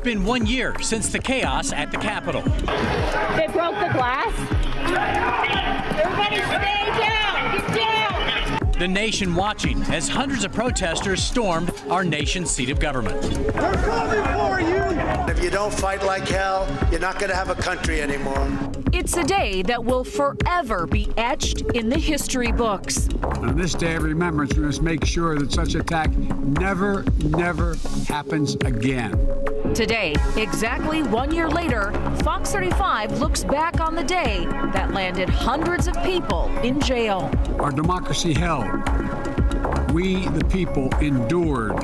been 1 year since the chaos at the Capitol. They broke the glass. Everybody stay down. Get down. The nation watching as hundreds of protesters stormed our nation's seat of government. They're coming for you. If you don't fight like hell, you're not going to have a country anymore. It's a day that will forever be etched in the history books. On this day of remembrance, we must make sure that such attack never happens again. Today, exactly 1 year later, Fox 35 looks back on the day that landed hundreds of people in jail. Our democracy held. We, the people, endured.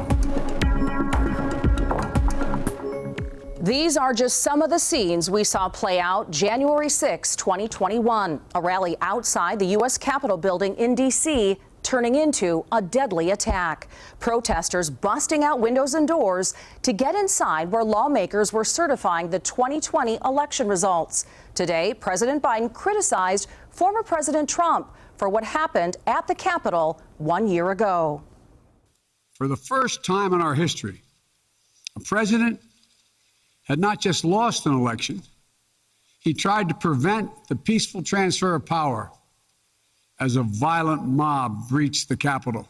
These are just some of the scenes we saw play out January 6, 2021, a rally outside the U.S. Capitol building in D.C. turning into a deadly attack. Protesters busting out windows and doors to get inside where lawmakers were certifying the 2020 election results. Today, President Biden criticized former President Trump for what happened at the Capitol 1 year ago. For the first time in our history, a president had not just lost an election, he tried to prevent the peaceful transfer of power as a violent mob breached the Capitol.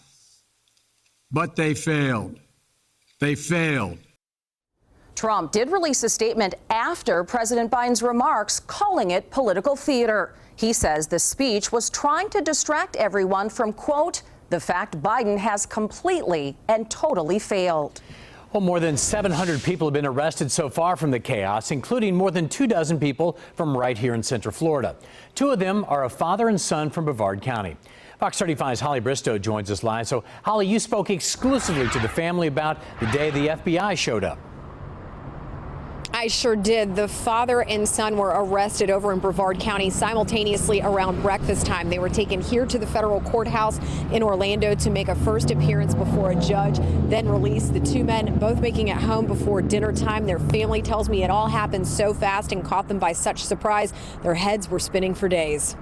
But they failed. They failed. Trump did release a statement after President Biden's remarks, calling it political theater. He says the speech was trying to distract everyone from, quote, the fact Biden has completely and totally failed. Well, more than 700 people have been arrested so far from the chaos, including more than 24 people from right here in Central Florida. Two of them are a father and son from Brevard County. Fox 35's Holly Bristow joins us live. So, Holly, you spoke exclusively to the family about the day the FBI showed up. I sure did. The father and son were arrested over in Brevard County simultaneously around breakfast time. They were taken here to the federal courthouse in Orlando to make a first appearance before a judge, then released. The two men both making it home before dinner time. Their family tells me it all happened so fast and caught them by such surprise. Their heads were spinning for days.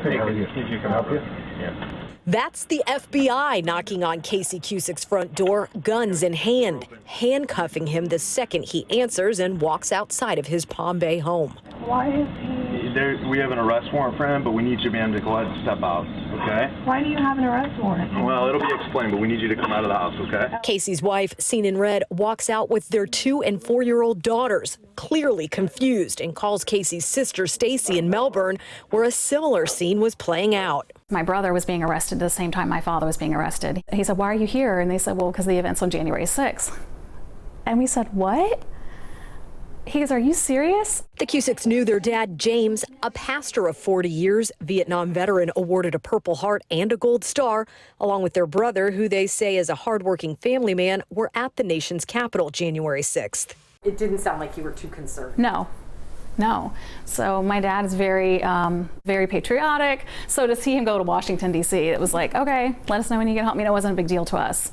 Hey, think you can help you? Yeah. That's the FBI knocking on Casey Cusick's front door, guns in hand, handcuffing him the second he answers and walks outside of his Palm Bay home. Why is he? We have an arrest warrant for him, but we need you, ma'am, to go ahead and step out, okay? Why do you have an arrest warrant? Well, it'll be explained, but we need you to come out of the house, okay? Casey's wife, seen in red, walks out with their 2- and 4-year-old daughters, clearly confused, and calls Casey's sister, Stacy, in Melbourne, where a similar scene was playing out. My brother was being arrested at the same time my father was being arrested. He said, "Why are you here?" And they said, "Well, because the event's on January 6th. And we said, "What?" He goes, "Are you serious?" The Cusicks knew their dad, James, a pastor of 40 years, Vietnam veteran, awarded a Purple Heart and a Gold Star, along with their brother, who they say is a hardworking family man, were at the nation's capital January 6th. It didn't sound like you were too concerned. No. So my dad is very patriotic. So to see him go to Washington, D.C., it was like, okay, let us know when you get home. It wasn't a big deal to us.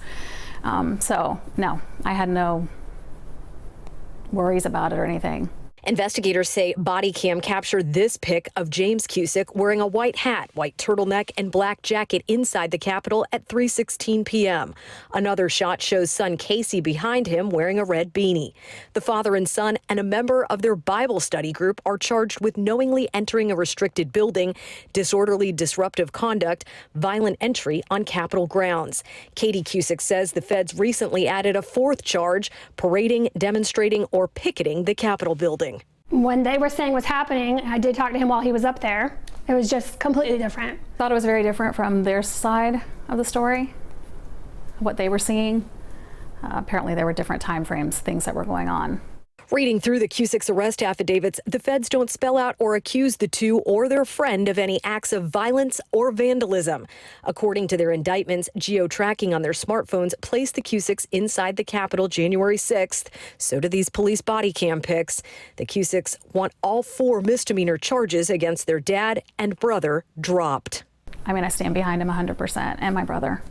So no, I had no worries about it or anything. Investigators say body cam captured this pic of James Cusick wearing a white hat, white turtleneck, and black jacket inside the Capitol at 3:16 p.m. Another shot shows son Casey behind him wearing a red beanie. The father and son and a member of their Bible study group are charged with knowingly entering a restricted building, disorderly disruptive conduct, violent entry on Capitol grounds. Katie Cusick says the feds recently added a fourth charge, parading, demonstrating, or picketing the Capitol building. When they were saying what's happening, I did talk to him while he was up there. It was just completely different. Thought it was very different from their side of the story, what they were seeing. Apparently there were different time frames, things that were going on. Reading through the Cusick's arrest affidavits, the feds don't spell out or accuse the two or their friend of any acts of violence or vandalism. According to their indictments, geo-tracking on their smartphones placed the Cusicks inside the Capitol January 6th. So do these police body cam pics. The Cusicks want all 4 misdemeanor charges against their dad and brother dropped. I mean, I stand behind him 100%, and my brother.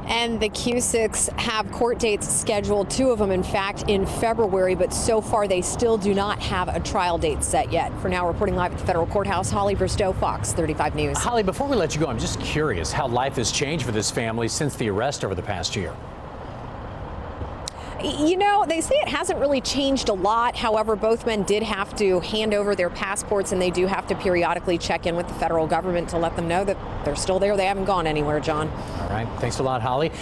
And the Cusicks have court dates scheduled, 2 of them, in fact, in February, but so far they still do not have a trial date set yet. For now, reporting live at the federal courthouse, Holly Bristow, Fox 35 News. Holly, before we let you go, I'm just curious how life has changed for this family since the arrest over the past year. You know, they say it hasn't really changed a lot. However, both men did have to hand over their passports, and they do have to periodically check in with the federal government to let them know that they're still there. They haven't gone anywhere, John. All right. Thanks a lot, Holly.